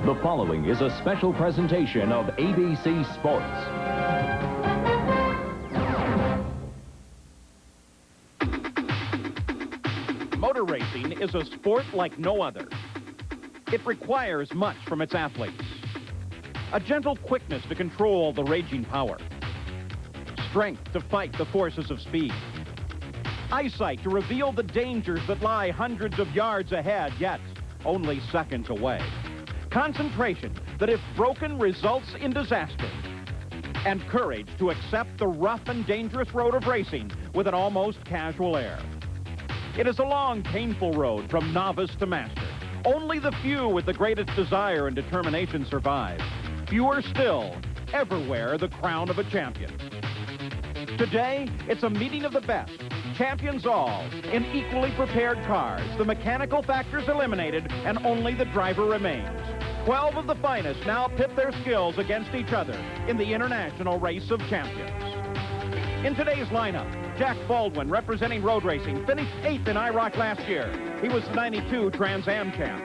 The following is a special presentation of ABC Sports. Motor racing is a sport like no other. It requires much from its athletes. A gentle quickness to control the raging power. Strength to fight the forces of speed. Eyesight to reveal the dangers that lie hundreds of yards ahead, yet only seconds away. Concentration that, if broken, results in disaster. And courage to accept the rough and dangerous road of racing with an almost casual air. It is a long, painful road from novice to master. Only the few with the greatest desire and determination survive. Fewer still ever wear the crown of a champion. Today, it's a meeting of the best. Champions all, in equally prepared cars, the mechanical factors eliminated, and only the driver remains. 12 of the finest now pit their skills against each other in the International Race of Champions. In today's lineup, Jack Baldwin, representing road racing, finished 8th in IROC last year. He was 92 Trans Am champ.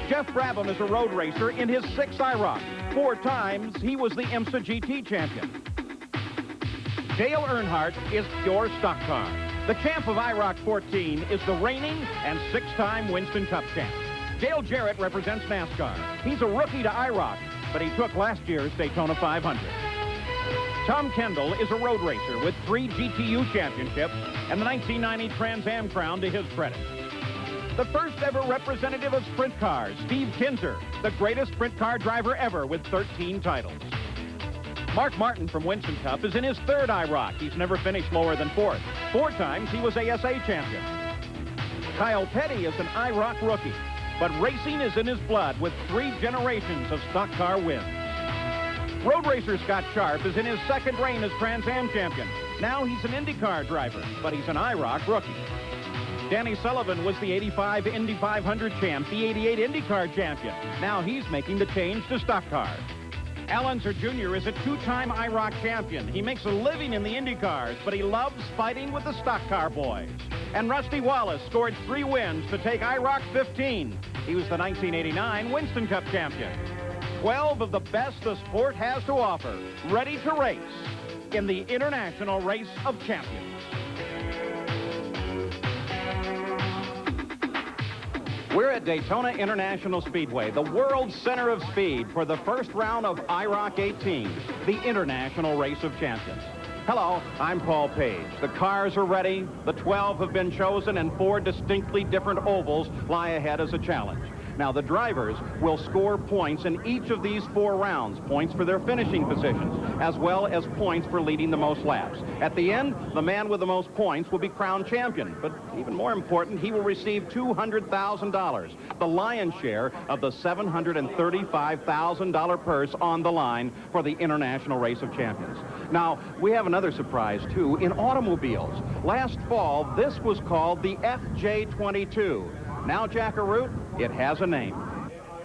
Jeff Brabham is a road racer in his 6th IROC. 4 times he was the IMSA GT champion. Dale Earnhardt is pure stock car. The champ of IROC 14 is the reigning and 6-time Winston Cup champ. Dale Jarrett represents NASCAR. He's a rookie to IROC, but he took last year's Daytona 500. Tom Kendall is a road racer with 3 GTU championships and the 1990 Trans Am crown to his credit. The first ever representative of sprint cars, Steve Kinzer, the greatest sprint car driver ever with 13 titles. Mark Martin from Winston Cup is in his 3rd IROC. He's never finished lower than 4th. 4 times he was ASA champion. Kyle Petty is an IROC rookie, but racing is in his blood with 3 generations of stock car wins. Road racer Scott Sharp is in his 2nd reign as Trans Am champion. Now he's an IndyCar driver, but he's an IROC rookie. Danny Sullivan was the 85 Indy 500 champ, the 88 IndyCar champion. Now he's making the change to stock cars. Al Unser Jr. is a 2-time IROC champion. He makes a living in the IndyCars, but he loves fighting with the stock car boys. And Rusty Wallace scored 3 wins to take IROC 15. He was the 1989 Winston Cup champion. 12 of the best the sport has to offer, ready to race in the International Race of Champions. We're at Daytona International Speedway, the world's center of speed, for the first round of IROC 18, the International Race of Champions. Hello, I'm Paul Page. The cars are ready, the 12 have been chosen, and 4 distinctly different ovals lie ahead as a challenge. Now, the drivers will score points in each of these 4 rounds, points for their finishing positions, as well as points for leading the most laps. At the end, the man with the most points will be crowned champion, but even more important, he will receive $200,000, the lion's share of the $735,000 purse on the line for the International Race of Champions. Now, we have another surprise, too, in automobiles. Last fall, this was called the FJ22. Now, Jack Arute, it has a name.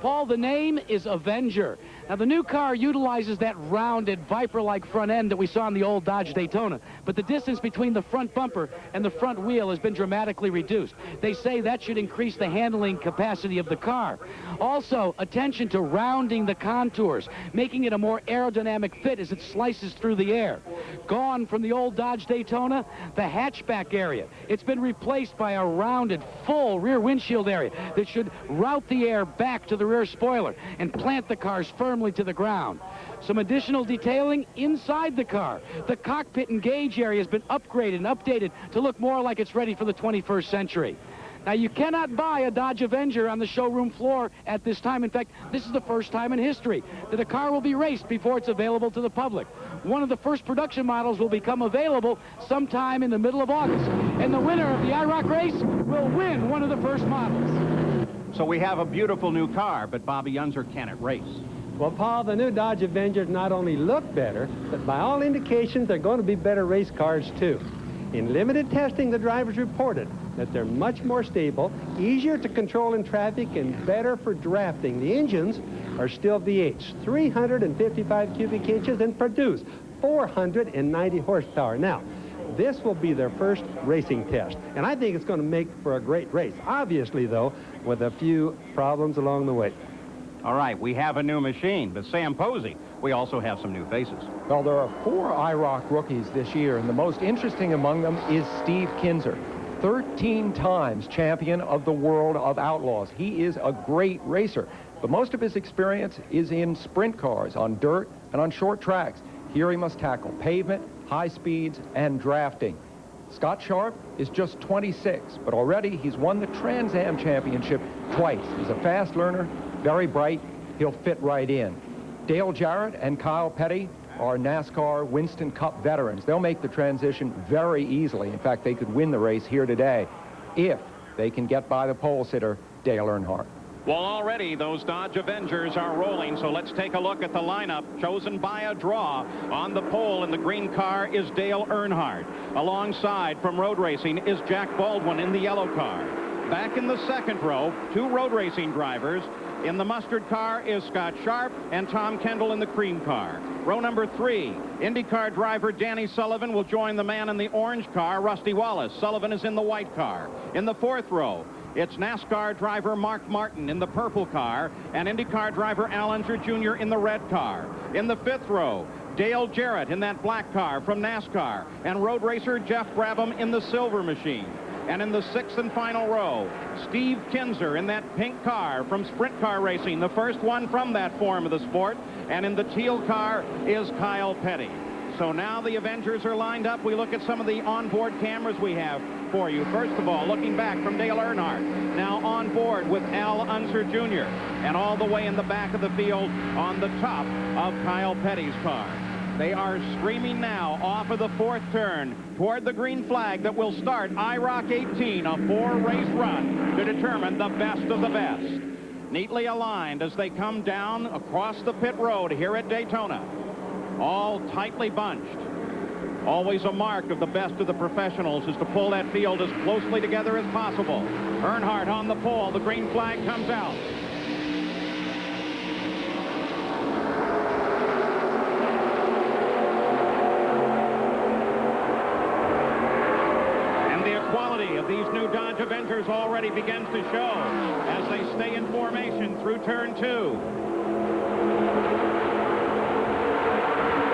Paul, the name is Avenger. Now, the new car utilizes that rounded, Viper-like front end that we saw in the old Dodge Daytona, but the distance between the front bumper and the front wheel has been dramatically reduced. They say that should increase the handling capacity of the car. Also, attention to rounding the contours, making it a more aerodynamic fit as it slices through the air. Gone from the old Dodge Daytona, the hatchback area. It's been replaced by a rounded, full rear windshield area that should route the air back to the rear spoiler and plant the cars firmly to the ground. Some additional detailing inside the car. The cockpit and gauge area has been upgraded and updated to look more like it's ready for the 21st century. Now, you cannot buy a Dodge Avenger on the showroom floor at this time. In fact, this is the first time in history that a car will be raced before it's available to the public. One of the first production models will become available sometime in the middle of August, and the winner of the IROC race will win one of the first models. So we have a beautiful new car, but Bobby Unser, can it race? Well, Paul, the new Dodge Avengers not only look better, but by all indications, they're going to be better race cars, too. In limited testing, the drivers reported that they're much more stable, easier to control in traffic, and better for drafting. The engines are still V8s, 355 cubic inches, and produce 490 horsepower. Now, this will be their first racing test, and I think it's going to make for a great race. Obviously, though, with a few problems along the way. All right, we have a new machine, but Sam Posey, we also have some new faces. Well, there are 4 IROC rookies this year, and the most interesting among them is Steve Kinzer, 13 times champion of the world of outlaws. He is a great racer, but most of his experience is in sprint cars, on dirt and on short tracks. Here he must tackle pavement, high speeds, and drafting. Scott Sharp is just 26, but already he's won the Trans Am Championship twice. He's a fast learner, very bright. He'll fit right in. Dale Jarrett and Kyle Petty are NASCAR Winston Cup veterans. They'll make the transition very easily. In fact, they could win the race here today if they can get by the pole sitter, Dale Earnhardt. Well, already those Dodge Avengers are rolling, so let's take a look at the lineup chosen by a draw. On the pole in the green car is Dale Earnhardt. Alongside from road racing is Jack Baldwin in the yellow car. Back in the second row, 2 road racing drivers. In the mustard car is Scott Sharp and Tom Kendall in the cream car. Row number 3, IndyCar driver Danny Sullivan will join the man in the orange car, Rusty Wallace. Sullivan is in the white car. In the 4th row, it's NASCAR driver Mark Martin in the purple car and IndyCar driver Al Unser Jr. in the red car. In the 5th row, Dale Jarrett in that black car from NASCAR and road racer Jeff Brabham in the silver machine. And in the 6th and final row, Steve Kinzer in that pink car from Sprint Car Racing, the first one from that form of the sport. And in the teal car is Kyle Petty. So now the Avengers are lined up. We look at some of the onboard cameras we have for you. First of all, looking back from Dale Earnhardt, now on board with Al Unser Jr. And all the way in the back of the field on the top of Kyle Petty's car. They are streaming now off of the 4th turn toward the green flag that will start IROC 18, a 4-race run to determine the best of the best. Neatly aligned as they come down across the pit road here at Daytona. All tightly bunched. Always a mark of the best of the professionals is to pull that field as closely together as possible. Earnhardt on the pole. The green flag comes out. Quality of these new Dodge Avengers already begins to show as they stay in formation through turn 2.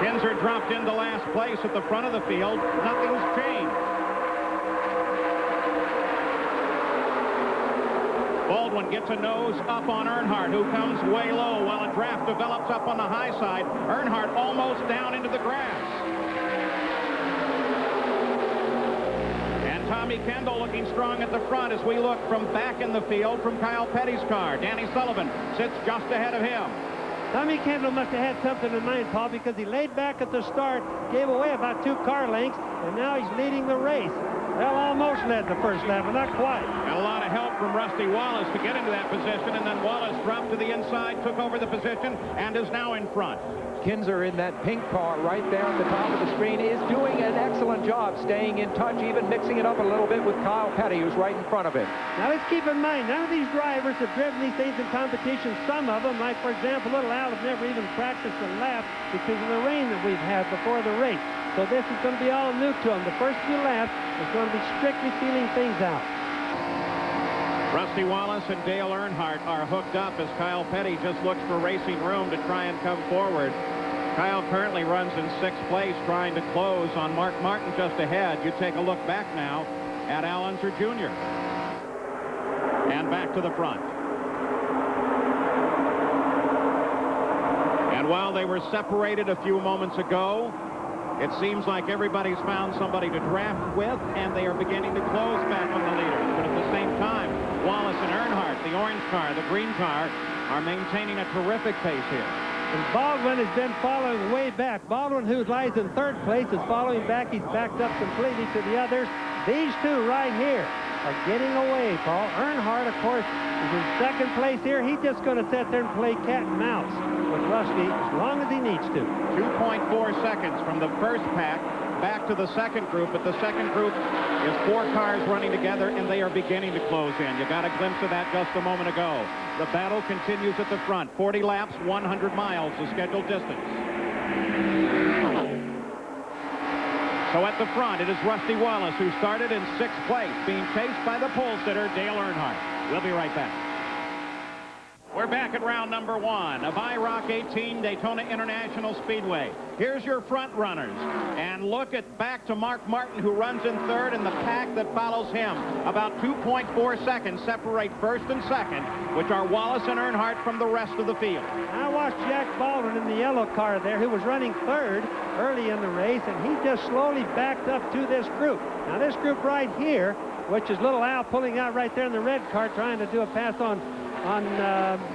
Kinzer dropped into last place at the front of the field. Nothing's changed. Baldwin gets a nose up on Earnhardt, who comes way low while a draft develops up on the high side. Earnhardt almost down into the grass. Tommy Kendall looking strong at the front as we look from back in the field from Kyle Petty's car. Danny Sullivan sits just ahead of him. Tommy Kendall must have had something in mind, Paul, because he laid back at the start, gave away about 2 car lengths, and now he's leading the race. Well, almost led the first lap, but not quite. Got a lot of help from Rusty Wallace to get into that position, and then Wallace dropped to the inside, took over the position, and is now in front. Kinzer in that pink car right there on the top of the screen is doing an excellent job staying in touch, even mixing it up a little bit with Kyle Petty, who's right in front of him. Now let's keep in mind, none of these drivers have driven these things in competition. Some of them, like for example, little Al, have never even practiced a lap because of the rain that we've had before the race. So this is going to be all new to them. The first few laps is going to be strictly feeling things out. Rusty Wallace and Dale Earnhardt are hooked up as Kyle Petty just looks for racing room to try and come forward. Kyle currently runs in 6th place, trying to close on Mark Martin just ahead. You take a look back now at Al Unser Jr. And back to the front. And while they were separated a few moments ago, it seems like everybody's found somebody to draft with, and they are beginning to close back on the leaders. But at the same time, Wallace and Earnhardt, the orange car, the green car, are maintaining a terrific pace here. And Baldwin has been following way back. Baldwin, who lies in 3rd place, is following back. He's backed up completely to the others. These two right here are getting away, Paul. Earnhardt, of course, is in 2nd place here. He's just going to sit there and play cat and mouse with Rusty as long as he needs to. 2.4 seconds from the first pack back to the second group, but the second group is 4 cars running together, and they are beginning to close in. You got a glimpse of that just a moment ago. The battle continues at the front. 40 laps, 100 miles, the scheduled distance. So at the front, it is Rusty Wallace, who started in 6th place, being chased by the pole sitter, Dale Earnhardt. We'll be right back. We're back at round number 1 of IROC 18 Daytona International Speedway. Here's your front runners. And look at back to Mark Martin, who runs in third, and the pack that follows him. About 2.4 seconds separate first and second, which are Wallace and Earnhardt from the rest of the field. I watched Jack Baldwin in the yellow car there, who was running third early in the race, and he just slowly backed up to this group. Now, this group right here, which is little Al pulling out right there in the red car, trying to do a pass on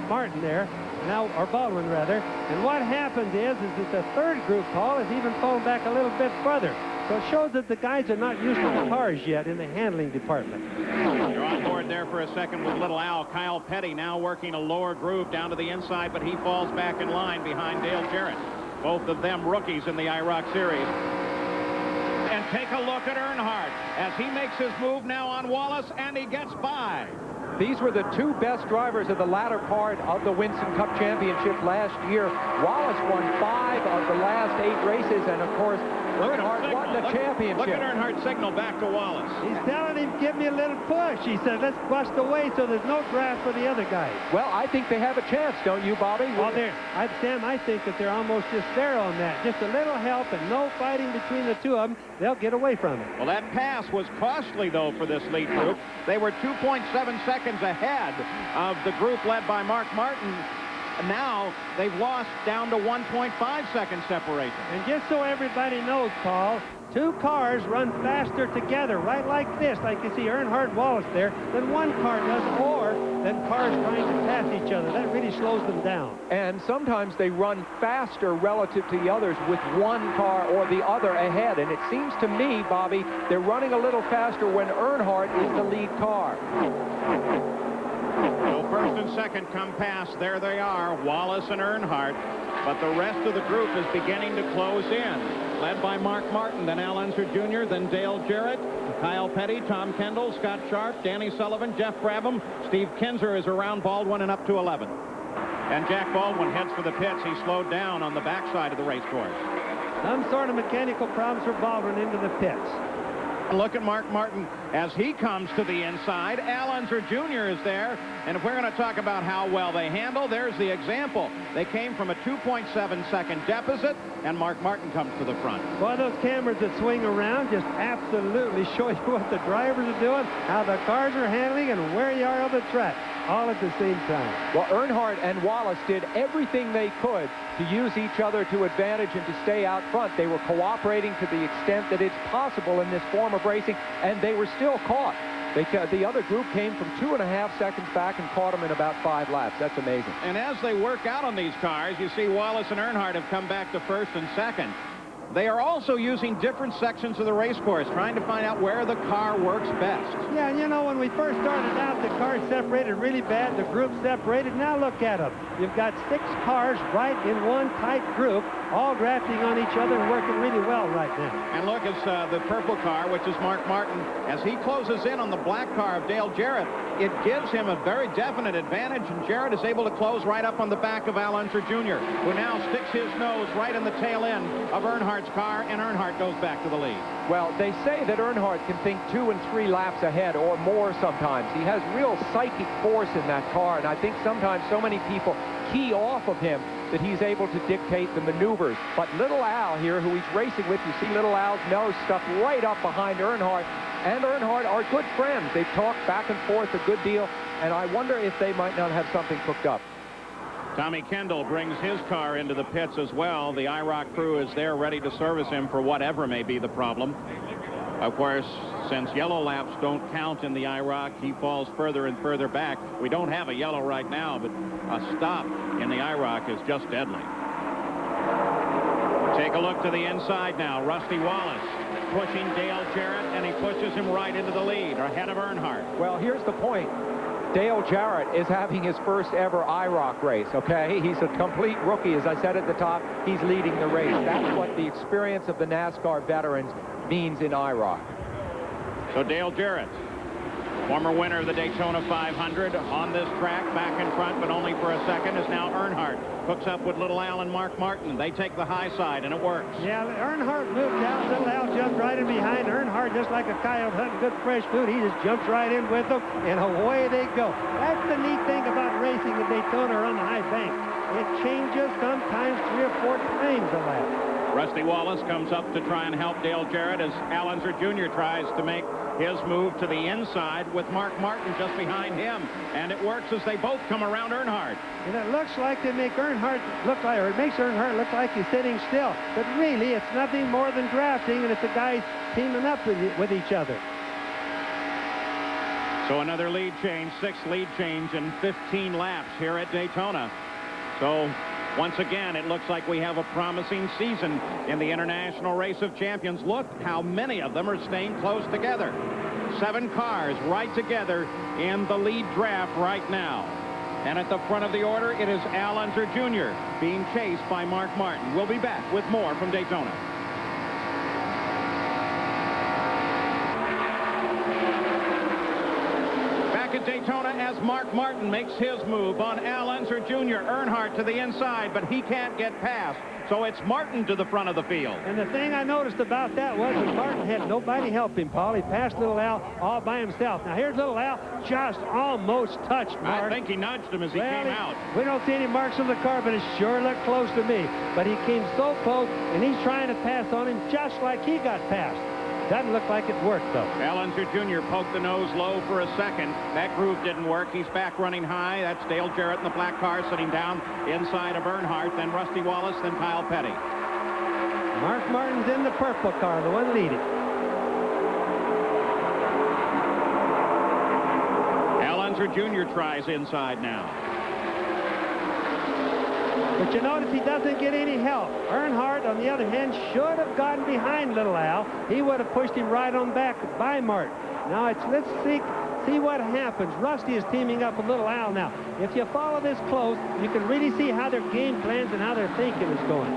Martin there, now, or Baldwin rather. And what happens is that the third group, Paul, is even fallen back a little bit further. So it shows that the guys are not used to the cars yet in the handling department. You're on board there for a second with little Al. Kyle Petty now working a lower groove down to the inside, but he falls back in line behind Dale Jarrett. Both of them rookies in the IROC series. And take a look at Earnhardt as he makes his move now on Wallace, and he gets by. These were the two best drivers of the latter part of the Winston Cup Championship last year. Wallace won 5 of the last 8 races, and of course, Earnhardt won the championship. Look at Earnhardt's signal back to Wallace. He's telling him, give me a little push. He said, let's bust away so there's no draft for the other guys. Well, I think they have a chance, don't you, Bobby? Well, Sam, I think that they're almost just there on that. Just a little help and no fighting between the two of them. They'll get away from it. Well, that pass was costly, though, for this lead group. They were 2.7 seconds ahead of the group led by Mark Martin. Now they've lost down to 1.5 second separation. And just so everybody knows, Paul, two cars run faster together, right like this, like you see Earnhardt Wallace there, than one car does, or than cars trying to pass each other. That really slows them down. And sometimes they run faster relative to the others with one car or the other ahead. And it seems to me, Bobby, they're running a little faster when Earnhardt is the lead car. So first and second come past. There they are, Wallace and Earnhardt. But the rest of the group is beginning to close in. Led by Mark Martin, then Al Unser Jr., then Dale Jarrett, Kyle Petty, Tom Kendall, Scott Sharp, Danny Sullivan, Jeff Brabham. Steve Kinzer is around Baldwin and up to 11. And Jack Baldwin heads for the pits. He slowed down on the backside of the race course. Some sort of mechanical problems for Baldwin into the pits. Look at Mark Martin as he comes to the inside. Al Unser Jr. is there. And if we're going to talk about how well they handle, there's the example. They came from a 2.7 second deficit, and Mark Martin comes to the front. Boy, those cameras that swing around just absolutely show you what the drivers are doing, how the cars are handling, and where you are on the track, all at the same time. Well, Earnhardt and Wallace did everything they could to use each other to advantage and to stay out front. They were cooperating to the extent that it's possible in this form of racing, and they were still caught. The other group came from 2.5 seconds back and caught them in about 5 laps. That's amazing. And as they work out on these cars, you see Wallace and Earnhardt have come back to first and second. They are also using different sections of the race course, trying to find out where the car works best. Yeah, and you know, when we first started out, the cars separated really bad. The group separated. Now look at them. You've got 6 cars right in one tight group, all drafting on each other and working really well right now. And look, it's the purple car, which is Mark Martin. As he closes in on the black car of Dale Jarrett, it gives him a very definite advantage, and Jarrett is able to close right up on the back of Al Unser Jr., who now sticks his nose right in the tail end of Earnhardt's car, and Earnhardt goes back to the lead. Well, they say that Earnhardt can think 2 and 3 laps ahead or more sometimes. He has real psychic force in that car, and I think sometimes so many people key off of him that he's able to dictate the maneuvers. But little Al here, who he's racing with, you see little Al's nose stuck right up behind Earnhardt, and Earnhardt are good friends. They've talked back and forth a good deal, and I wonder if they might not have something cooked up. Tommy Kendall brings his car into the pits as well. The IROC crew is there ready to service him for whatever may be the problem. Of course, since yellow laps don't count in the IROC, he falls further and further back. We don't have a yellow right now, but a stop in the IROC is just deadly. Take a look to the inside now. Rusty Wallace pushing Dale Jarrett, and he pushes him right into the lead, ahead of Earnhardt. Well, here's the point. Dale Jarrett is having his first ever IROC race, okay? He's a complete rookie. As I said at the top, he's leading the race. That's what the experience of the NASCAR veterans means in IROC. So Dale Jarrett Former winner of the Daytona 500 on this track, back in front, but only for a second, is now Earnhardt. Hooks up with Little Al and Mark Martin. They take the high side, and it works. Yeah, Earnhardt moved out. Little Al jumped right in behind. Earnhardt, just like a coyote hunting good fresh food, he just jumps right in with them, and away they go. That's the neat thing about racing in Daytona or on the high bank. It changes sometimes 3 or 4 times a lap. Rusty Wallace comes up to try and help Dale Jarrett as Al Unser Jr. tries to make his move to the inside with Mark Martin just behind him. And it works as they both come around Earnhardt. And it looks like they make Earnhardt look like, or it makes Earnhardt look like he's sitting still. But really, it's nothing more than drafting, and it's the guys teaming up with each other. So another lead change, 6th lead change in 15 laps here at Daytona. So once again, it looks like we have a promising season in the International Race of Champions. Look how many of them are staying close together. 7 cars right together in the lead draft right now. And at the front of the order, it is Al Unser Jr. being chased by Mark Martin. We'll be back with more from Daytona. At Daytona as Mark Martin makes his move on Al Unser Jr. Earnhardt to the inside, but he can't get past. So it's Martin to the front of the field. And the thing I noticed about that was that Martin had nobody help him, Paul. He passed Little Al all by himself. Now here's Little Al, just almost touched Mark. I think he nudged him as he came out. We don't see any marks on the car, but it sure looked close to me. But he came so close, and he's trying to pass on him just like he got passed. Doesn't look like it worked, though. Al Unser Jr. poked the nose low for a second. That groove didn't work. He's back running high. That's Dale Jarrett in the black car sitting down inside of Earnhardt, then Rusty Wallace, then Kyle Petty. Mark Martin's in the purple car, the one leading. Al Unser Jr. tries inside now. But you notice he doesn't get any help. Earnhardt, on the other hand, should have gotten behind Little Al. He would have pushed him right on back by Martin. Now let's see what happens. Rusty is teaming up with Little Al now. If you follow this close, you can really see how their game plans and how their thinking is going.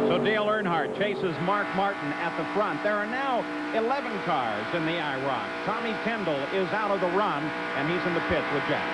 So Dale Earnhardt chases Mark Martin at the front. There are now 11 cars in the IROC. Tommy Kendall is out of the run, and he's in the pits with Jack.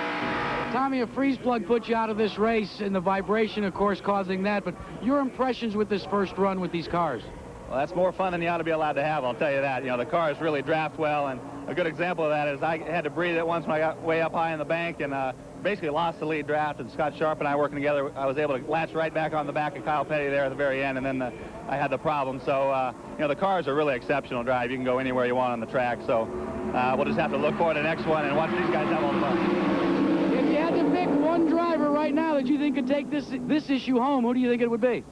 Tommy, a freeze plug put you out of this race, and the vibration, of course, causing that. But your impressions with this first run with these cars? Well, that's more fun than you ought to be allowed to have, I'll tell you that. You know, the cars really draft well, and a good example of that is I had to breathe it once when I got way up high in the bank and basically lost the lead draft, and Scott Sharp and I working together, I was able to latch right back on the back of Kyle Petty there at the very end, and then I had the problem. So, you know, the cars are really exceptional drive. You can go anywhere you want on the track, so we'll just have to look for the next one and watch these guys have all the fun. If you had to pick one driver right now that you think could take this issue home, who do you think it would be?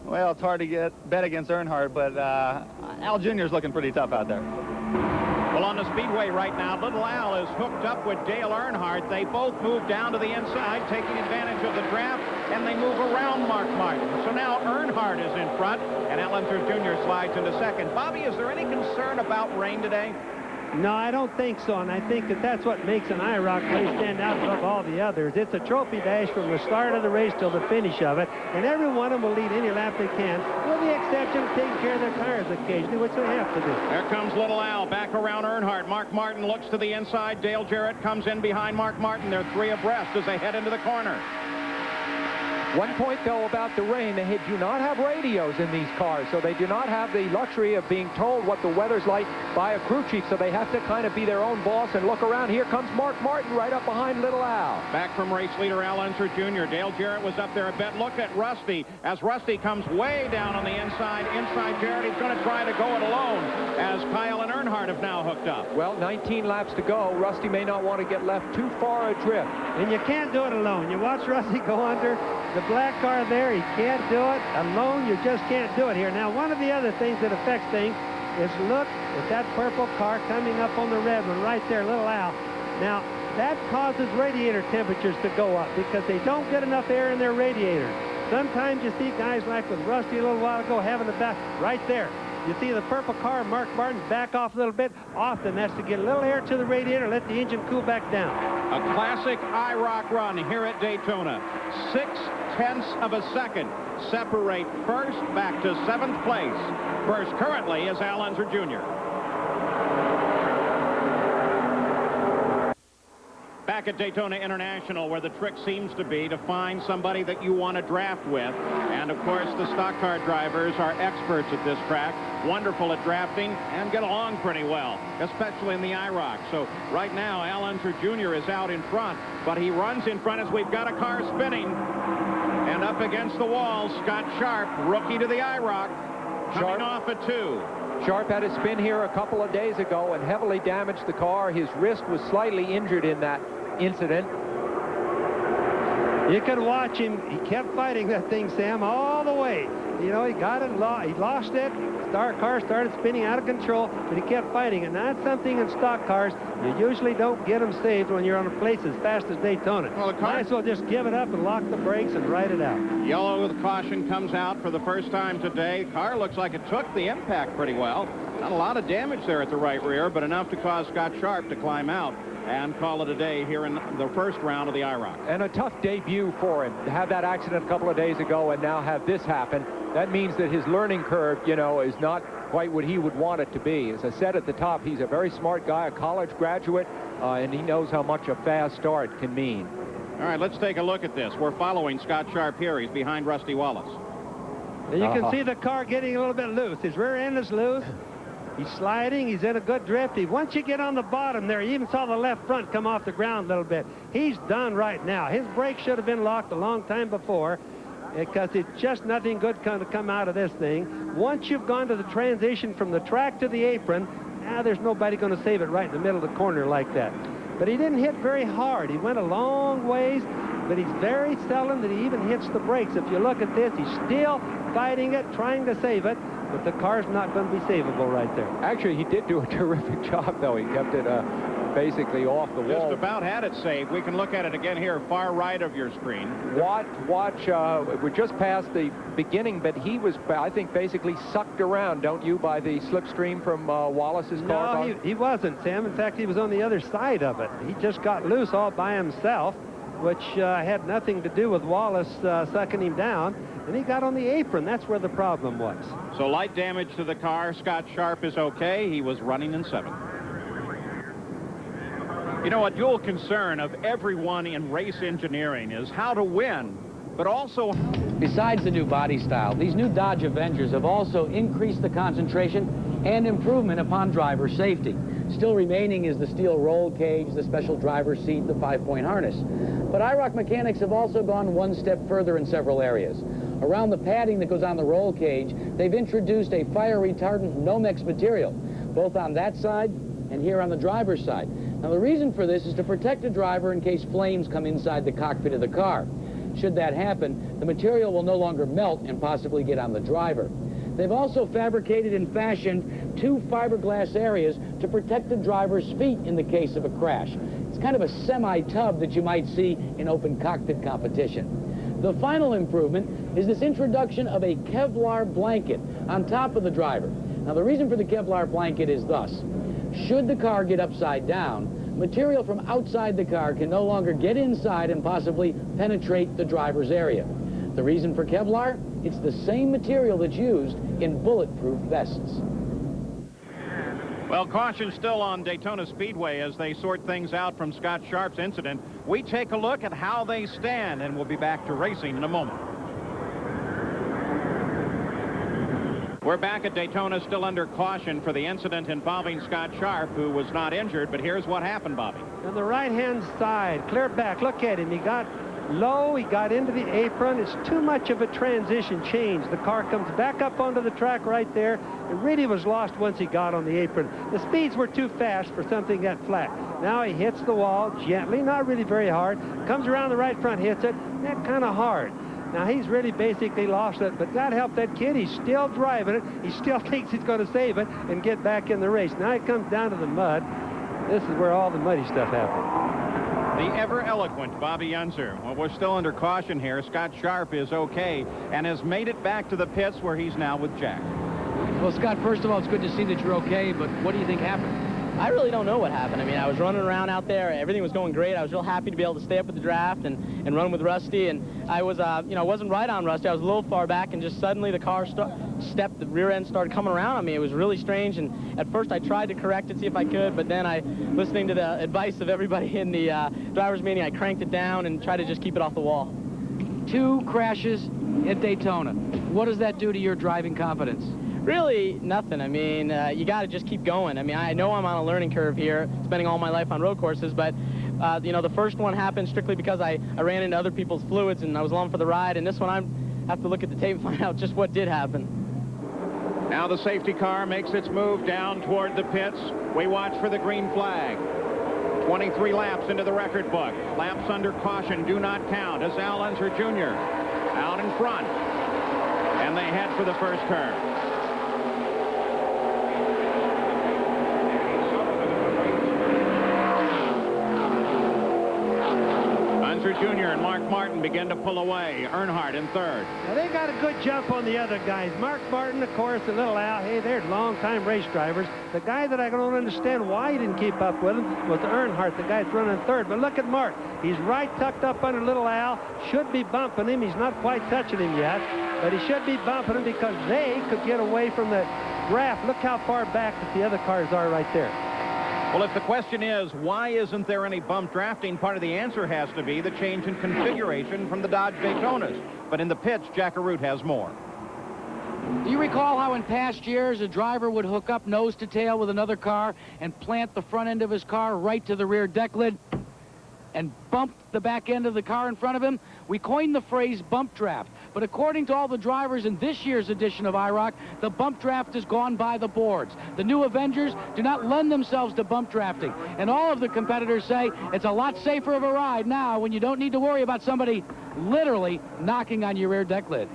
Well, it's hard to bet against Earnhardt, but Al Jr. is looking pretty tough out there. Well, on the Speedway right now, Little Al is hooked up with Dale Earnhardt. They both move down to the inside, taking advantage of the draft, and they move around Mark Martin. So now Earnhardt is in front, and Al Unser Jr. slides into second. Bobby, is there any concern about rain today? No, I don't think so, and I think that's what makes an IROC race stand out above all the others. It's a trophy dash from the start of the race till the finish of it, and every one of them will lead any lap they can, with the exception of taking care of their tires occasionally, which they have to do. There comes Little Al back around Earnhardt. Mark Martin looks to the inside. Dale Jarrett comes in behind Mark Martin. They're 3 abreast as they head into the corner. One point, though, about the rain, they do not have radios in these cars, so they do not have the luxury of being told what the weather's like by a crew chief, so they have to kind of be their own boss and look around. Here comes Mark Martin right up behind Little Al. Back from race leader Al Unser Jr. Dale Jarrett was up there a bit. Look at Rusty as Rusty comes way down on the inside. Inside Jarrett, he's going to try to go it alone as Kyle and Earnhardt have now hooked up. Well, 19 laps to go. Rusty may not want to get left too far adrift. And you can't do it alone. You watch Rusty go under the black car there. He can't do it alone. You just can't do it here. Now, one of the other things that affects things is look at that purple car coming up on the red one right there, Little Al. Now, that causes radiator temperatures to go up because they don't get enough air in their radiator. Sometimes you see guys like with Rusty a little while ago having the back right there. You see the purple car, Mark Martin's back off a little bit. Often that's to get a little air to the radiator, let the engine cool back down. A classic IROC run here at Daytona. 0.6 of a second separate first back to 7th place. First currently is Al Unser Jr. back at Daytona International, where the trick seems to be to find somebody that you want to draft with. And, of course, the stock car drivers are experts at this track, wonderful at drafting, and get along pretty well, especially in the IROC. So right now, Al Unser Jr. is out in front, but he runs in front as we've got a car spinning. And up against the wall, Scott Sharp, rookie to the IROC, coming off a 2. Sharp had a spin here a couple of days ago and heavily damaged the car. His wrist was slightly injured in that incident. You could watch him. He kept fighting that thing, Sam, all the way. You know, he got it, he lost it. Car started spinning out of control, but he kept fighting. And that's something in stock cars. You usually don't get them saved when you're on a place as fast as Daytona. Well, might as well just give it up and lock the brakes and ride it out. Yellow with caution comes out for the first time today. Car looks like it took the impact pretty well. Not a lot of damage there at the right rear, but enough to cause Scott Sharp to climb out and call it a day here in the first round of the IROC. And a tough debut for him to have that accident a couple of days ago and now have this happen. That means that his learning curve, you know, is not quite what he would want it to be. As I said at the top, he's a very smart guy, a college graduate, and he knows how much a fast start can mean. All right, let's take a look at this. We're following Scott Sharp here. He's behind Rusty Wallace. And you can see the car getting a little bit loose. His rear end is loose. He's sliding. He's in a good drift. Once you get on the bottom there, you even saw the left front come off the ground a little bit. He's done right now. His brakes should have been locked a long time before, because it's just nothing good going to come out of this thing. Once you've gone to the transition from the track to the apron, there's nobody going to save it right in the middle of the corner like that. But he didn't hit very hard. He went a long ways, but he's very seldom that he even hits the brakes. If you look at this, he's still fighting it, trying to save it, but the car's not going to be savable right there. Actually, he did do a terrific job, though. He kept it basically off the wall. Just about had it saved. We can look at it again here, far right of your screen. Watch, we're just past the beginning, but he was, I think, basically sucked around, don't you, by the slipstream from Wallace's car? No, he wasn't, Sam. In fact, he was on the other side of it. He just got loose all by himself, which had nothing to do with Wallace sucking him down, and he got on the apron. That's where the problem was. So light damage to the car. Scott Sharp is okay. He was running in 7th. You know, a dual concern of everyone in race engineering is how to win, but also... Besides the new body style, these new Dodge Avengers have also increased the concentration and improvement upon driver safety. Still remaining is the steel roll cage, the special driver's seat, the 5-point harness. But IROC mechanics have also gone one step further in several areas. Around the padding that goes on the roll cage, they've introduced a fire retardant Nomex material, both on that side and here on the driver's side. Now, the reason for this is to protect the driver in case flames come inside the cockpit of the car. Should that happen, the material will no longer melt and possibly get on the driver. They've also fabricated and fashioned 2 fiberglass areas to protect the driver's feet in the case of a crash. It's kind of a semi-tub that you might see in open cockpit competition. The final improvement is this introduction of a Kevlar blanket on top of the driver. Now, the reason for the Kevlar blanket is thus. Should the car get upside down, material from outside the car can no longer get inside and possibly penetrate the driver's area. The reason for Kevlar? It's the same material that's used in bulletproof vests. Well, caution still on Daytona Speedway as they sort things out from Scott Sharp's incident. We take a look at how they stand, and we'll be back to racing in a moment. We're back at Daytona, still under caution for the incident involving Scott Sharp, who was not injured, but here's what happened, Bobby. On the right-hand side, clear back, look at him. He got low, he got into the apron. It's too much of a transition change. The car comes back up onto the track right there. It really was lost once he got on the apron. The speeds were too fast for something that flat. Now he hits the wall gently, not really very hard. Comes around the right front, hits it, that kind of hard. Now, he's really basically lost it, but God help that kid. He's still driving it. He still thinks he's going to save it and get back in the race. Now it comes down to the mud. This is where all the muddy stuff happens. The ever-eloquent Bobby Unser. Well, we're still under caution here. Scott Sharp is okay and has made it back to the pits where he's now with Jack. Well, Scott, first of all, it's good to see that you're okay, but what do you think happened? I really don't know what happened. I mean, I was running around out there. Everything was going great. I was real happy to be able to stay up with the draft and run with Rusty. And I was, you know, I wasn't right on Rusty. I was a little far back, and just suddenly the car step, the rear end started coming around on me. It was really strange, and at first I tried to correct it, see if I could, but then listening to the advice of everybody in the driver's meeting, I cranked it down and tried to just keep it off the wall. 2 crashes at Daytona. What does that do to your driving confidence? Really, nothing. I mean, you got to just keep going. I mean, I know I'm on a learning curve here, spending all my life on road courses, but you know, the first one happened strictly because I ran into other people's fluids and I was along for the ride, and this one I have to look at the tape and find out just what did happen. Now the safety car makes its move down toward the pits. We watch for the green flag. 23 laps into the record book. Laps under caution do not count as Al Unser Jr. out in front. And they head for the first turn. Jr. and Mark Martin begin to pull away. Earnhardt in third. Now, they got a good jump on the other guys. Mark Martin, of course, and little Al. Hey, they're long-time race drivers. The guy that I don't understand why he didn't keep up with him was Earnhardt, the guy that's running third. But look at Mark. He's right tucked up under little Al. Should be bumping him. He's not quite touching him yet, but he should be bumping him because they could get away from the draft. Look how far back that the other cars are right there. Well, if the question is, why isn't there any bump drafting, part of the answer has to be the change in configuration from the Dodge Daytonas. But in the pits, Jack Arute has more. Do you recall how in past years a driver would hook up nose to tail with another car and plant the front end of his car right to the rear deck lid and bump the back end of the car in front of him? We coined the phrase bump draft. But according to all the drivers in this year's edition of IROC, the bump draft has gone by the boards. The new Avengers do not lend themselves to bump drafting. And all of the competitors say it's a lot safer of a ride now when you don't need to worry about somebody literally knocking on your rear deck lid.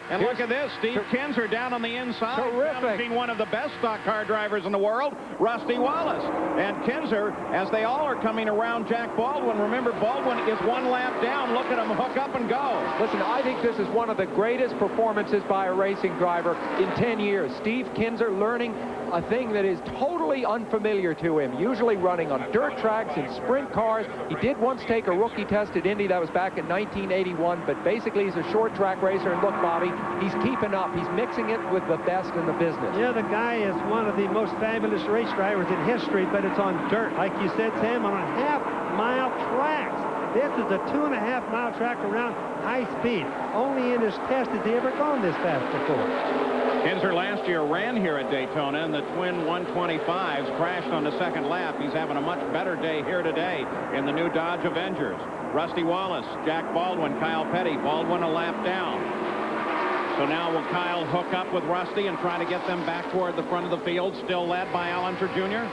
And look at this, Steve Kinzer down on the inside. Terrific. Being one of the best stock car drivers in the world, Rusty Wallace. And Kinzer, as they all are coming around Jack Baldwin, remember Baldwin is 1 lap down. Look at him hook up and go. Listen, I think this is one of the greatest performances by a racing driver in 10 years. Steve Kinzer learning a thing that is totally unfamiliar to him, usually running on dirt tracks and sprint cars. He did once take a rookie test at Indy. That was back in 1981, but basically he's a short track racer. And look, Bobby, he's keeping up. He's mixing it with the best in the business. Yeah, the guy is one of the most fabulous race drivers in history, but it's on dirt, like you said, Sam, on half-mile tracks. This is a 2.5-mile track around high speed. Only in his test has he ever gone this fast before. Kinzer last year ran here at Daytona, and the twin 125s crashed on the second lap. He's having a much better day here today in the new Dodge Avengers. Rusty Wallace, Jack Baldwin, Kyle Petty. Baldwin a lap down. So now will Kyle hook up with Rusty and try to get them back toward the front of the field, still led by Al Unser Jr.?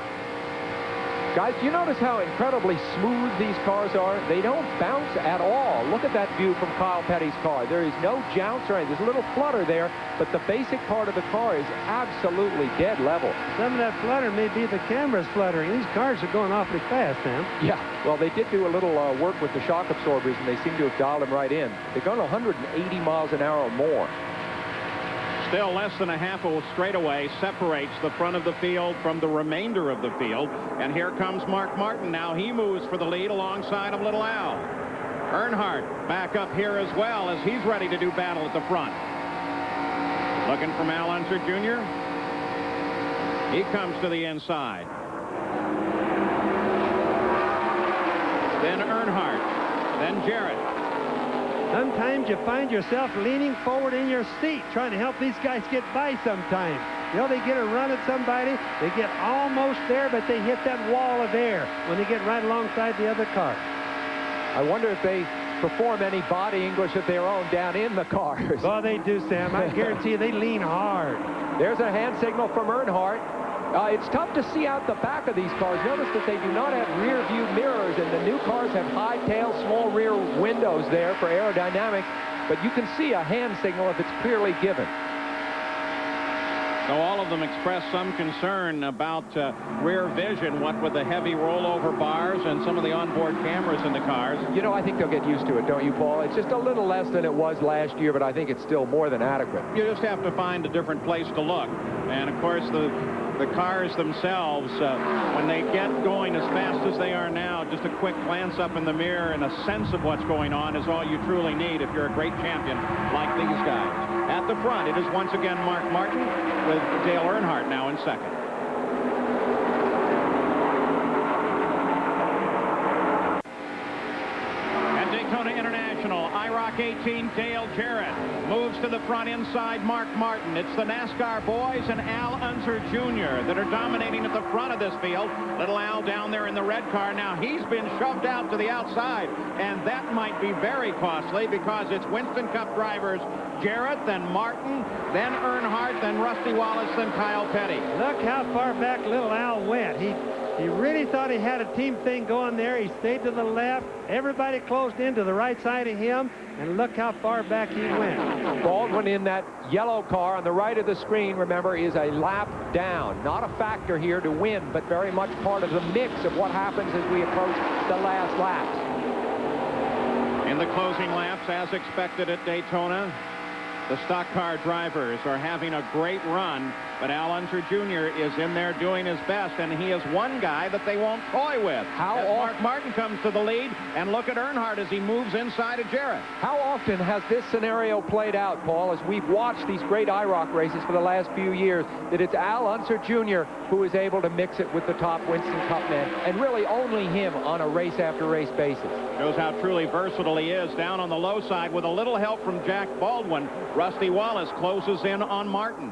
Guys, do you notice how incredibly smooth these cars are? They don't bounce at all. Look at that view from Kyle Petty's car. There is no jounce or anything. There's a little flutter there, but the basic part of the car is absolutely dead level. Some of that flutter may be the camera's fluttering. These cars are going awfully fast, Sam. Yeah, well, they did do a little work with the shock absorbers, and they seem to have dialed them right in. They're going 180 miles an hour or more. Still less than a half a straightaway separates the front of the field from the remainder of the field. And here comes Mark Martin. Now he moves for the lead alongside of little Al. Earnhardt back up here as well as he's ready to do battle at the front. Looking from Al Unser Jr. He comes to the inside. Then Earnhardt. Then Jarrett. Sometimes you find yourself leaning forward in your seat, trying to help these guys get by sometimes. You know, they get a run at somebody, they get almost there, but they hit that wall of air when they get right alongside the other car. I wonder if they perform any body English of their own down in the cars. Oh, they do, Sam. I guarantee you they lean hard. There's a hand signal from Earnhardt. It's tough to see out the back of these cars. Notice that they do not have rear view mirrors, and the new cars have high tail, small rear windows there for aerodynamics, but you can see a hand signal if it's clearly given. So all of them express some concern about rear vision, what with the heavy rollover bars and some of the onboard cameras in the cars. You know, I think they'll get used to it, don't you, Paul? It's just a little less than it was last year, but I think it's still more than adequate. You just have to find a different place to look. And, of course, the the cars themselves, when they get going as fast as they are now, just a quick glance up in the mirror and a sense of what's going on is all you truly need if you're a great champion like these guys. At the front, it is once again Mark Martin with Dale Earnhardt now in second. At Daytona International, IROC 18, Dale Jarrett moves to the front inside Mark Martin. It's the NASCAR boys and Al Unser Jr. that are dominating at the front of this field. Little Al down there in the red car. Now he's been shoved out to the outside, and that might be very costly because it's Winston Cup drivers Jarrett, then Martin, then Earnhardt, then Rusty Wallace, then Kyle Petty. Look how far back little Al went. He really thought he had a team thing going there. He stayed to the left. Everybody closed in to the right side of him, and look how far back he went. Baldwin in that yellow car on the right of the screen, remember, is a lap down. Not a factor here to win, but very much part of the mix of what happens as we approach the last laps. In the closing laps, as expected at Daytona, the stock car drivers are having a great run, but Al Unser Jr. is in there doing his best, and he is one guy that they won't toy with. Mark Martin comes to the lead, and look at Earnhardt as he moves inside of Jarrett. How often has this scenario played out, Paul, as we've watched these great IROC races for the last few years, that it's Al Unser Jr. who is able to mix it with the top Winston Cup men, and really only him on a race-after-race basis. Shows how truly versatile he is. Down on the low side with a little help from Jack Baldwin, Rusty Wallace closes in on Martin.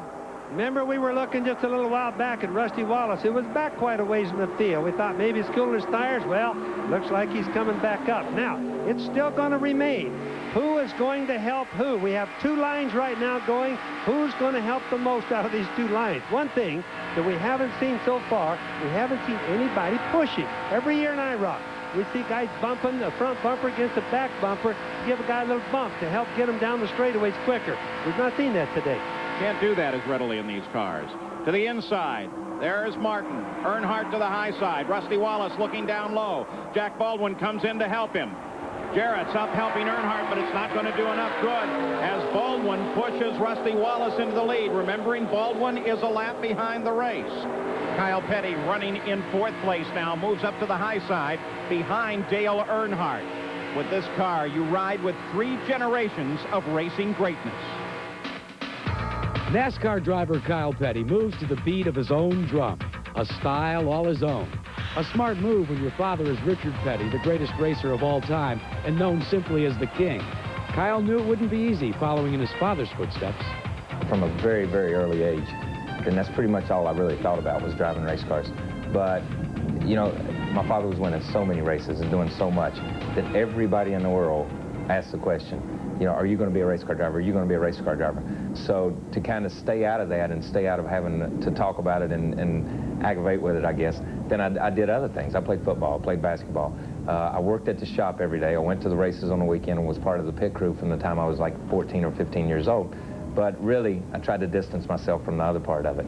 Remember, we were looking just a little while back at Rusty Wallace. It was back quite a ways in the field. We thought maybe he's cooling his tires. Well, looks like he's coming back up. Now, it's still going to remain. Who is going to help who? We have two lines right now going. Who's going to help the most out of these two lines? One thing that we haven't seen so far, we haven't seen anybody pushing. Every year in IROC, we see guys bumping the front bumper against the back bumper, give a guy a little bump to help get him down the straightaways quicker. We've not seen that today. Can't do that as readily in these cars. To the inside, there's Martin. Earnhardt to the high side. Rusty Wallace looking down low. Jack Baldwin comes in to help him. Jarrett's up helping Earnhardt, but it's not going to do enough good as Baldwin pushes Rusty Wallace into the lead. Remembering, Baldwin is a lap behind the race. Kyle Petty running in fourth place now, moves up to the high side behind Dale Earnhardt. With this car, you ride with 3 generations of racing greatness. NASCAR driver Kyle Petty moves to the beat of his own drum, a style all his own. A smart move when your father is Richard Petty, the greatest racer of all time, and known simply as the King. Kyle knew it wouldn't be easy following in his father's footsteps. From a very, very early age, and that's pretty much all I really thought about was driving race cars. But, you know, my father was winning so many races and doing so much that everybody in the world asked the question, you know, are you going to be a race car driver? Are you going to be a race car driver? So to kind of stay out of that and stay out of having to talk about it and aggravate with it, I guess, then I did other things. I played football, I played basketball. I worked at the shop every day. I went to the races on the weekend and was part of the pit crew from the time I was like 14 or 15 years old. But really, I tried to distance myself from the other part of it.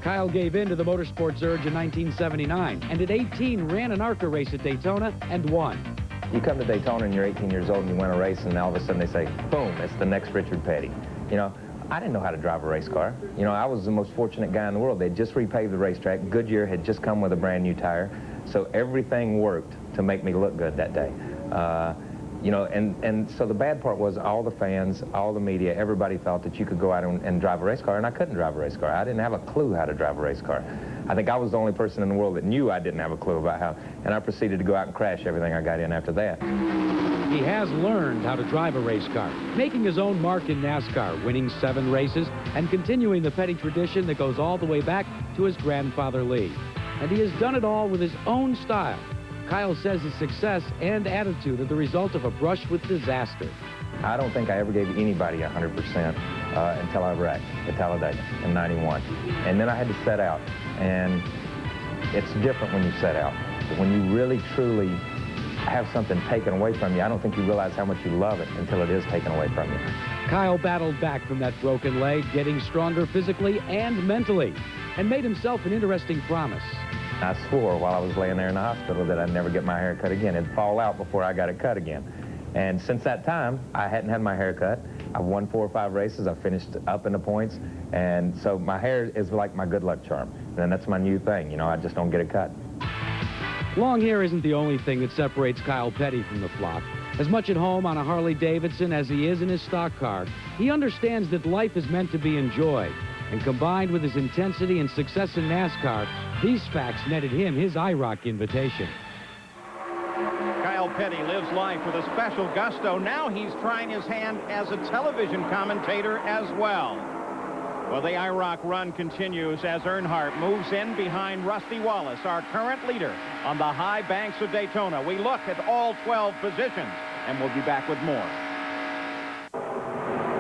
Kyle gave in to the motorsports urge in 1979, and at 18 ran an ARCA race at Daytona and won. You come to Daytona and you're 18 years old and you win a race, and all of a sudden they say, boom, it's the next Richard Petty. You know, I didn't know how to drive a race car. You know, I was the most fortunate guy in the world. They'd just repaved the racetrack. Goodyear had just come with a brand new tire. So everything worked to make me look good that day. You know, and so the bad part was all the fans, all the media, everybody thought that you could go out and drive a race car, and I couldn't drive a race car. I didn't have a clue how to drive a race car. I think I was the only person in the world that knew I didn't have a clue about how, and I proceeded to go out and crash everything I got in after that. He has learned how to drive a race car, making his own mark in NASCAR, winning 7 races, and continuing the Petty tradition that goes all the way back to his grandfather Lee. And he has done it all with his own style. Kyle says his success and attitude are the result of a brush with disaster. I don't think I ever gave anybody 100% until I wrecked at Talladega in '91. And then I had to set out. And it's different when you set out. But when you really, truly have something taken away from you, I don't think you realize how much you love it until it is taken away from you. Kyle battled back from that broken leg, getting stronger physically and mentally, and made himself an interesting promise. I swore while I was laying there in the hospital that I'd never get my hair cut again. It'd fall out before I got it cut again. And since that time, I hadn't had my hair cut. I've won 4 or 5 races. I've finished up in the points. And so my hair is like my good luck charm. And that's my new thing. You know, I just don't get it cut. Long hair isn't the only thing that separates Kyle Petty from the flock. As much at home on a Harley-Davidson as he is in his stock car, he understands that life is meant to be enjoyed. And combined with his intensity and success in NASCAR, these facts netted him his IROC invitation. Kyle Petty lives life with a special gusto. Now he's trying his hand as a television commentator as well. Well, the IROC run continues as Earnhardt moves in behind Rusty Wallace, our current leader on the high banks of Daytona. We look at all 12 positions, and we'll be back with more.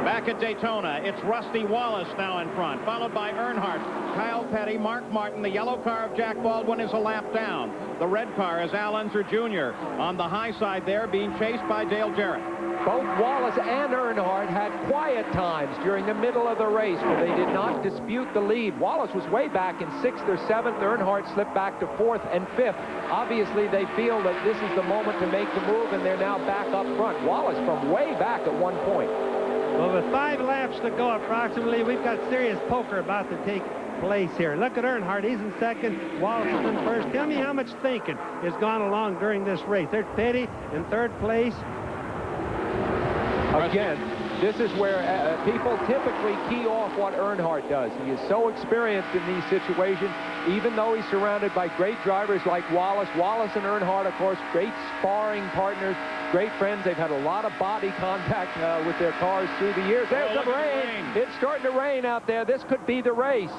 Back at Daytona, it's Rusty Wallace now in front, followed by Earnhardt, Kyle Petty, Mark Martin. The yellow car of Jack Baldwin is a lap down. The red car is Al Unser Jr. on the high side there, being chased by Dale Jarrett. Both Wallace and Earnhardt had quiet times during the middle of the race where they did not dispute the lead. Wallace was way back in 6th or 7th. Earnhardt slipped back to 4th and 5th. Obviously, they feel that this is the moment to make the move, and they're now back up front. Wallace from way back at one point. Well, with 5 laps to go approximately, we've got serious poker about to take place here. Look at Earnhardt. He's in 2nd. Wallace is in 1st. Tell me how much thinking has gone along during this race. There's Petty in 3rd place. Again, this is where people typically key off what Earnhardt does. He is so experienced in these situations, even though he's surrounded by great drivers like Wallace. Wallace and Earnhardt, of course, great sparring partners, great friends. They've had a lot of body contact with their cars through the years. There's the rain. It's starting to rain out there. This could be the race.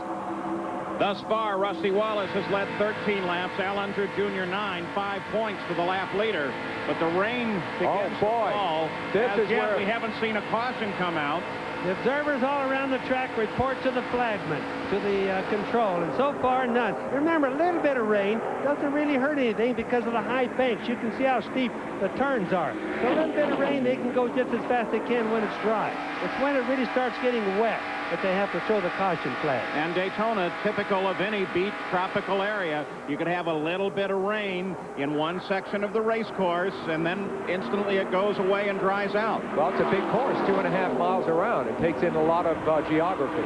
Thus far, Rusty Wallace has led 13 laps. Al Unser Jr. 9, 5 points to the lap leader. But the rain begins to fall. This is yet, where we haven't seen a caution come out. The observers all around the track report to the flagman, to the control, and so far none. Remember, a little bit of rain doesn't really hurt anything because of the high banks. You can see how steep the turns are. So a little bit of rain, they can go just as fast as they can when it's dry. It's when it really starts getting wet that they have to throw the caution flag. And Daytona, typical of any beach tropical area, you could have a little bit of rain in one section of the race course, and then instantly it goes away and dries out. Well, it's a big course, 2.5 miles around. It takes in a lot of geography.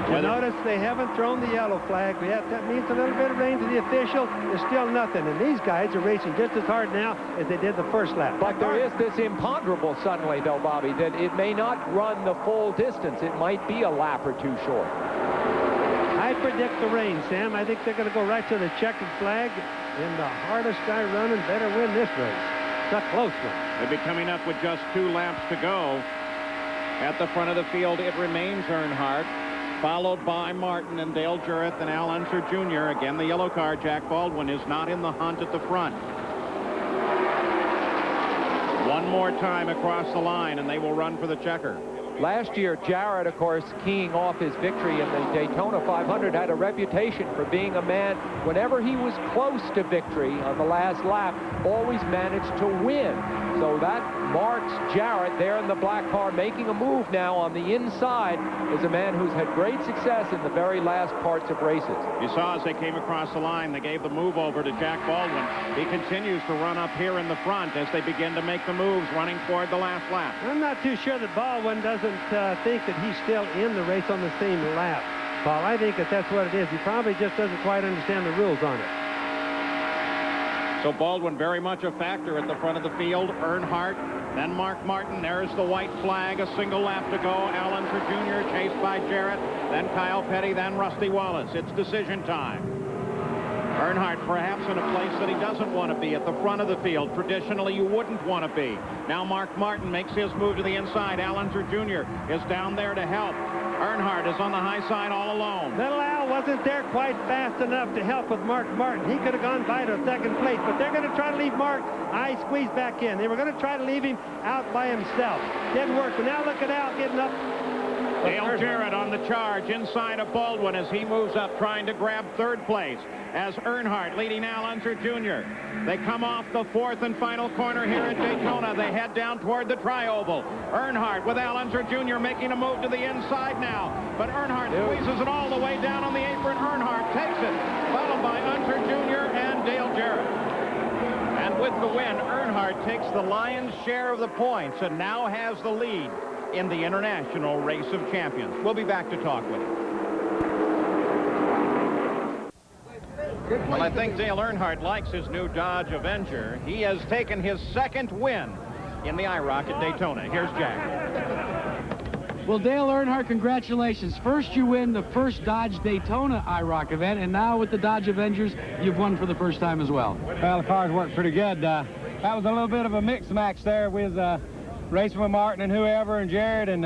You notice they haven't thrown the yellow flag yet. That means a little bit of rain to the official is still nothing. And these guys are racing just as hard now as they did the first lap. But there is this imponderable suddenly, though, Bobby, that it may not run the full distance. It might be a lap or two short. I predict the rain, Sam. I think they're going to go right to the checkered flag. And the hardest guy running better win this race. It's a close one. They'll be coming up with just 2 laps to go. At the front of the field, it remains Earnhardt, followed by Martin and Dale Jarrett and Al Unser Jr. Again, the yellow car, Jack Baldwin, is not in the hunt at the front. One more time across the line, and they will run for the checker. Last year, Jarrett, of course, keying off his victory in the Daytona 500, had a reputation for being a man, whenever he was close to victory on the last lap, always managed to win. So that marks Jarrett there in the black car, making a move now on the inside, as a man who's had great success in the very last parts of races. You saw as they came across the line, they gave the move over to Jack Baldwin. He continues to run up here in the front as they begin to make the moves, running toward the last lap. I'm not too sure that Baldwin doesn't think that he's still in the race on the same lap. Paul, I think that that's what it is. He probably just doesn't quite understand the rules on it. So Baldwin very much a factor at the front of the field. Earnhardt, then Mark Martin. There's the white flag. A single lap to go. Al Unser Jr. chased by Jarrett. Then Kyle Petty. Then Rusty Wallace. It's decision time. Earnhardt perhaps in a place that he doesn't want to be, at the front of the field. Traditionally, you wouldn't want to be. Now Mark Martin makes his move to the inside. Al Unser Jr. is down there to help. Earnhardt is on the high side all alone. Little Al wasn't there quite fast enough to help with Mark Martin. He could have gone by to 2nd place, but they're going to try to leave Mark. I squeezed back in. They were going to try to leave him out by himself. Didn't work, but now look at Al getting up. Dale Jarrett on the charge inside of Baldwin as he moves up, trying to grab 3rd place, as Earnhardt leading Al Unser Jr. They come off the 4th and final corner here at Daytona. They head down toward the tri-oval. Earnhardt with Al Unser Jr. making a move to the inside now, but Earnhardt squeezes it all the way down on the apron. Earnhardt takes it, followed by Unser Jr. and Dale Jarrett. And with the win, Earnhardt takes the lion's share of the points and now has the lead in the International Race of Champions. We'll be back to talk with him. Well, I think Dale Earnhardt likes his new Dodge Avenger. He has taken his second win in the IROC at Daytona. Here's Jack. Well, Dale Earnhardt, congratulations. First you win the first Dodge Daytona IROC event, and now with the Dodge Avengers, you've won for the first time as well. Well, the cars worked pretty good. That was a little bit of a mixed match there with racing with Martin and whoever and Jared, and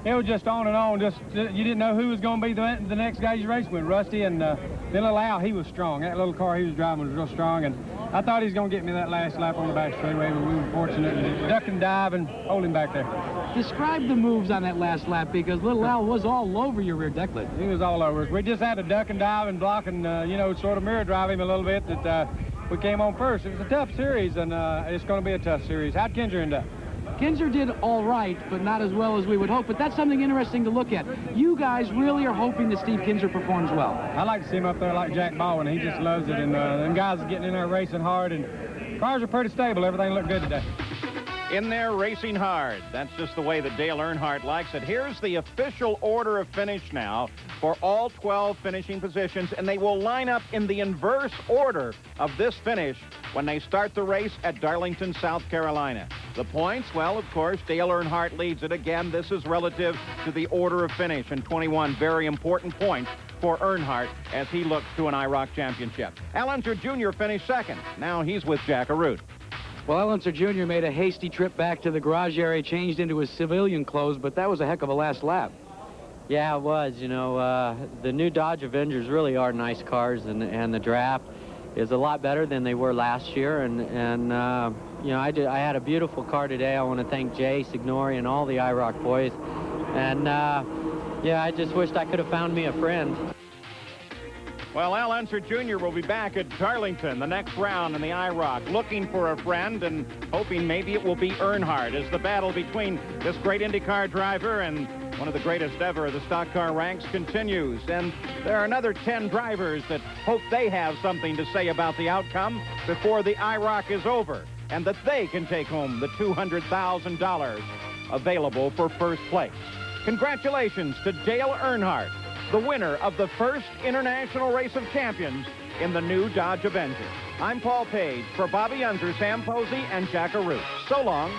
it was just on and on. Just you didn't know who was going to be the next guy you raced with. Rusty and then little Al, he was strong. That little car he was driving was real strong, and I thought he was going to get me that last lap on the back straightaway, but we were fortunate to duck and dive and hold him back there. Describe the moves on that last lap, because little Al was all over your rear deck lid. He was all over us. We just had to duck and dive and block and, you know, sort of mirror drive him a little bit that we came on first. It was a tough series, and it's going to be a tough series. How'd Kinzer end up? Kinzer did all right, but not as well as we would hope. But that's something interesting to look at. You guys really are hoping that Steve Kinzer performs well. I like to see him up there like Jack Baldwin. He just loves it, and them guys are getting in there racing hard, and cars are pretty stable. Everything looked good today. In there racing hard. That's just the way that Dale Earnhardt likes it. Here's the official order of finish now for all 12 finishing positions, and they will line up in the inverse order of this finish when they start the race at Darlington, South Carolina. The points, well, of course, Dale Earnhardt leads it. Again, this is relative to the order of finish, and 21 very important points for Earnhardt as he looks to an IROC championship. Al Unser Jr. finished second. Now he's with Jack Arute. Well, Al Unser Jr. made a hasty trip back to the garage area, changed into his civilian clothes, but that was a heck of a last lap. Yeah, it was. You know, the new Dodge Avengers really are nice cars, and the draft is a lot better than they were last year. And you know, I had a beautiful car today. I want to thank Jay, Signori, and all the IROC boys. And yeah, I just wished I could have found me a friend. Well, Al Unser Jr. will be back at Darlington the next round in the IROC, looking for a friend and hoping maybe it will be Earnhardt as the battle between this great IndyCar driver and one of the greatest ever of the stock car ranks continues. And there are another 10 drivers that hope they have something to say about the outcome before the IROC is over, and that they can take home the $200,000 available for first place. Congratulations to Dale Earnhardt, the winner of the first International Race of Champions in the new Dodge Avenger. I'm Paul Page for Bobby Unser, Sam Posey, and Jack Arute. So long.